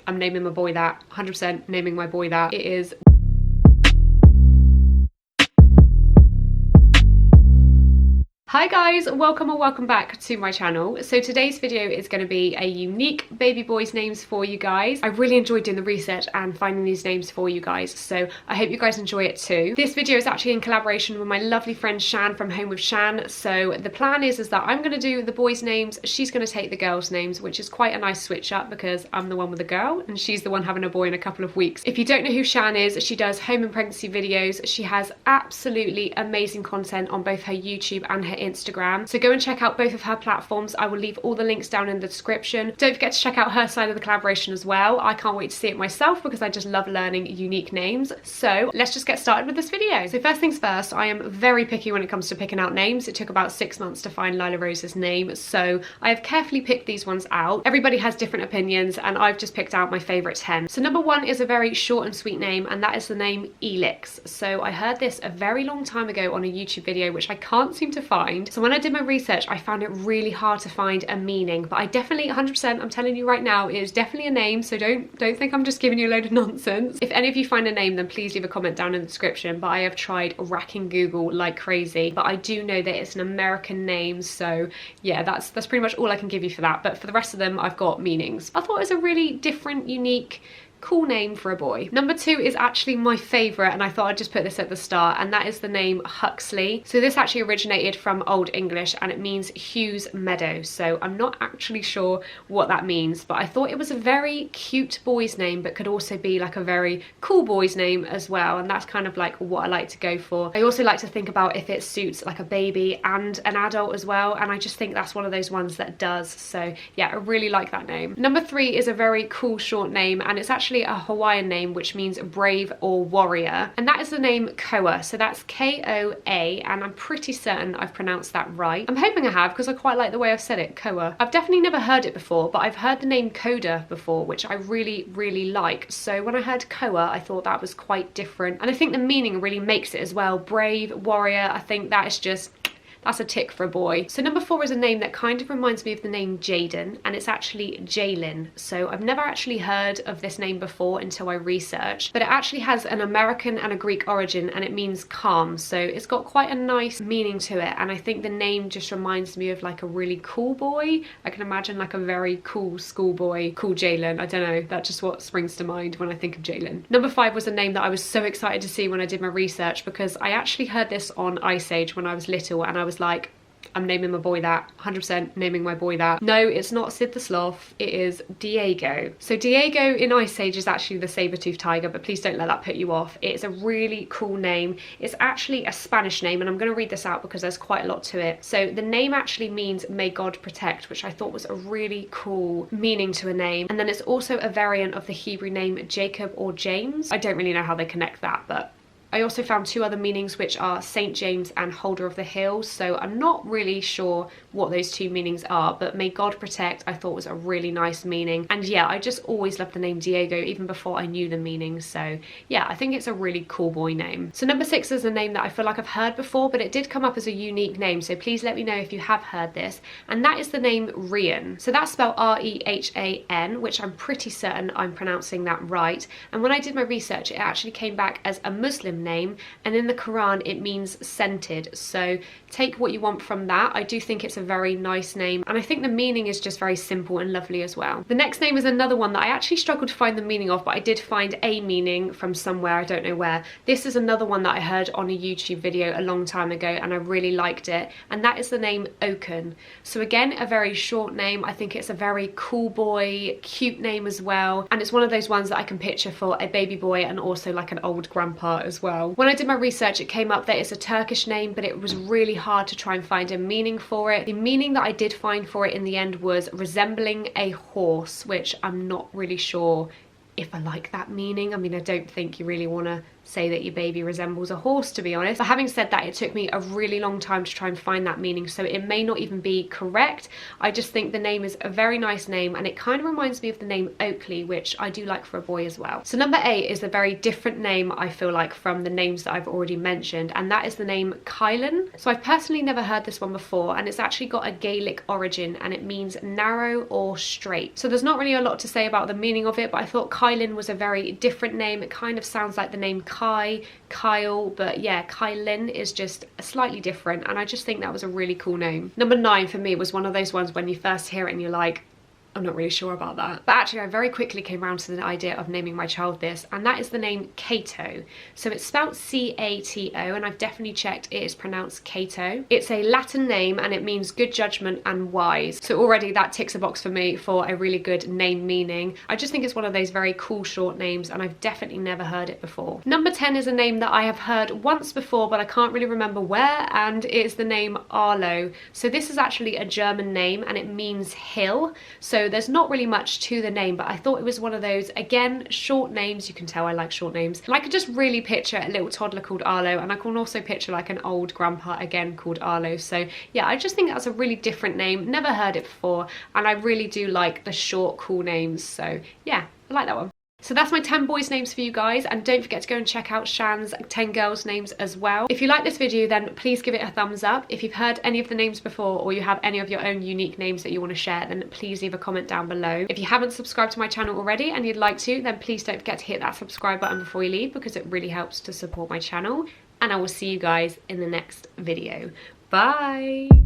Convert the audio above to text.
I'm naming my boy that. 100% naming my boy that. It is Hi guys, welcome or welcome back to my channel. So today's video is going to be a unique baby boy's names for you guys. I really enjoyed doing the research and finding these names for you guys, so I hope you guys enjoy it too. This video is actually in collaboration with my lovely friend Shan from Home with Shan. So the plan is that I'm going to do the boys' names, she's going to take the girls' names, which is quite a nice switch up because I'm the one with a girl and she's the one having a boy in a couple of weeks. If you don't know who Shan is, she does home and pregnancy videos. She has absolutely amazing content on both her YouTube and her Instagram, so go and check out both of her platforms. I will leave all the links down in the description. Don't forget to check out her side of the collaboration as well. I can't wait to see it myself because I just love learning unique names. So let's just get started with this video. So first things first, I am very picky when it comes to picking out names. It took about 6 months to find Lila Rose's name, so I have carefully picked these ones out. Everybody has different opinions and I've just picked out my favorite 10. So number 1 is a very short and sweet name, and that is the name Elix. So I heard this a very long time ago on a YouTube video which I can't seem to find. So when I did my research, I found it really hard to find a meaning, but I definitely 100%, I'm telling you right now, it is definitely a name, so don't think I'm just giving you a load of nonsense. If any of you find a name, then please leave a comment down in the description, but I have tried racking Google like crazy, but I do know that it's an American name, so yeah, that's pretty much all I can give you for that. But for the rest of them, I've got meanings. I thought it was a really different, unique, cool name for a boy. Number 2 is actually my favorite, and I thought I'd just put this at the start, and that is the name Huxley. So this actually originated from Old English and it means Hugh's Meadow. So I'm not actually sure what that means, but I thought it was a very cute boy's name but could also be like a very cool boy's name as well, and that's kind of like what I like to go for. I also like to think about if it suits like a baby and an adult as well, and I just think that's one of those ones that does. So yeah, I really like that name. Number 3 is a very cool short name, and it's actually a Hawaiian name which means brave or warrior, and that is the name Koa. So that's K-O-A, and I'm pretty certain I've pronounced that right. I'm hoping I have because I quite like the way I've said it, Koa. I've definitely never heard it before, but I've heard the name Coda before, which I really like. So when I heard Koa, I thought that was quite different, and I think the meaning really makes it as well. Brave, warrior, I think that is just, that's a tick for a boy. So number 4 is a name that kind of reminds me of the name Jaden, and it's actually Jalen. So I've never actually heard of this name before until I researched, but it actually has an American and a Greek origin, and it means calm. So it's got quite a nice meaning to it, and I think the name just reminds me of like a really cool boy. I can imagine like a very cool schoolboy, cool Jalen. I don't know, that's just what springs to mind when I think of Jalen. Number 5 was a name that I was so excited to see when I did my research because I actually heard this on Ice Age when I was little, and I was like, I'm naming my boy that. 100% naming my boy that. No, it's not Sid the Sloth, it is Diego. So Diego in Ice Age is actually the saber-toothed tiger, but please don't let that put you off. It's a really cool name. It's actually a Spanish name, and I'm going to read this out because there's quite a lot to it. So the name actually means may God protect, which I thought was a really cool meaning to a name. And then it's also a variant of the Hebrew name Jacob or James. I don't really know how they connect that, but I also found 2 other meanings, which are Saint James and Holder of the Hill, so I'm not really sure what those 2 meanings are, but may God protect I thought was a really nice meaning. And yeah, I just always loved the name Diego even before I knew the meaning, so yeah, I think it's a really cool boy name. So number 6 is a name that I feel like I've heard before, but it did come up as a unique name, so please let me know if you have heard this, and that is the name Rehan. So that's spelled R-E-H-A-N, which I'm pretty certain I'm pronouncing that right, and when I did my research it actually came back as a Muslim name, and in the Quran it means scented, so take what you want from that. I do think it's a very nice name, and I think the meaning is just very simple and lovely as well. The next name is another one that I actually struggled to find the meaning of, but I did find a meaning from somewhere, I don't know where. This is another one that I heard on a YouTube video a long time ago and I really liked it, and that is the name Okan. So again, a very short name. I think it's a very cool boy, cute name as well, and it's one of those ones that I can picture for a baby boy and also like an old grandpa as well. When I did my research, it came up that it's a Turkish name, but it was really hard to try and find a meaning for it. The meaning that I did find for it in the end was resembling a horse, which I'm not really sure if I like that meaning. I mean, I don't think you really want to say that your baby resembles a horse, to be honest. But having said that, it took me a really long time to try and find that meaning, so it may not even be correct. I just think the name is a very nice name, and it kind of reminds me of the name Oakley, which I do like for a boy as well. So number 8 is a very different name, I feel like, from the names that I've already mentioned, and that is the name Kylan. So I've personally never heard this one before, and it's actually got a Gaelic origin, and it means narrow or straight. So there's not really a lot to say about the meaning of it, but I thought Kylan was a very different name. It kind of sounds like the name Kai, Kyle, but yeah, Kylan is just slightly different, and I just think that was a really cool name. Number 9 for me was one of those ones when you first hear it and you're like, I'm not really sure about that. But actually, I very quickly came around to the idea of naming my child this, and that is the name Cato. So it's spelled C-A-T-O, and I've definitely checked it is pronounced Cato. It's a Latin name, and it means good judgment and wise. So already that ticks a box for me for a really good name meaning. I just think it's one of those very cool short names, and I've definitely never heard it before. Number 10 is a name that I have heard once before, but I can't really remember where, and it's the name Arlo. So this is actually a German name, and it means hill. So there's not really much to the name, but I thought it was one of those, again, short names. You can tell I like short names. And I could just really picture a little toddler called Arlo, and I can also picture like an old grandpa, again, called Arlo. So yeah, I just think that's a really different name. Never heard it before, and I really do like the short, cool names. So yeah, I like that one. So that's my 10 boys' names for you guys, and don't forget to go and check out Shan's 10 girls' names as well. If you like this video, then please give it a thumbs up. If you've heard any of the names before, or you have any of your own unique names that you want to share, then please leave a comment down below. If you haven't subscribed to my channel already and you'd like to, then please don't forget to hit that subscribe button before you leave, because it really helps to support my channel. And I will see you guys in the next video. Bye!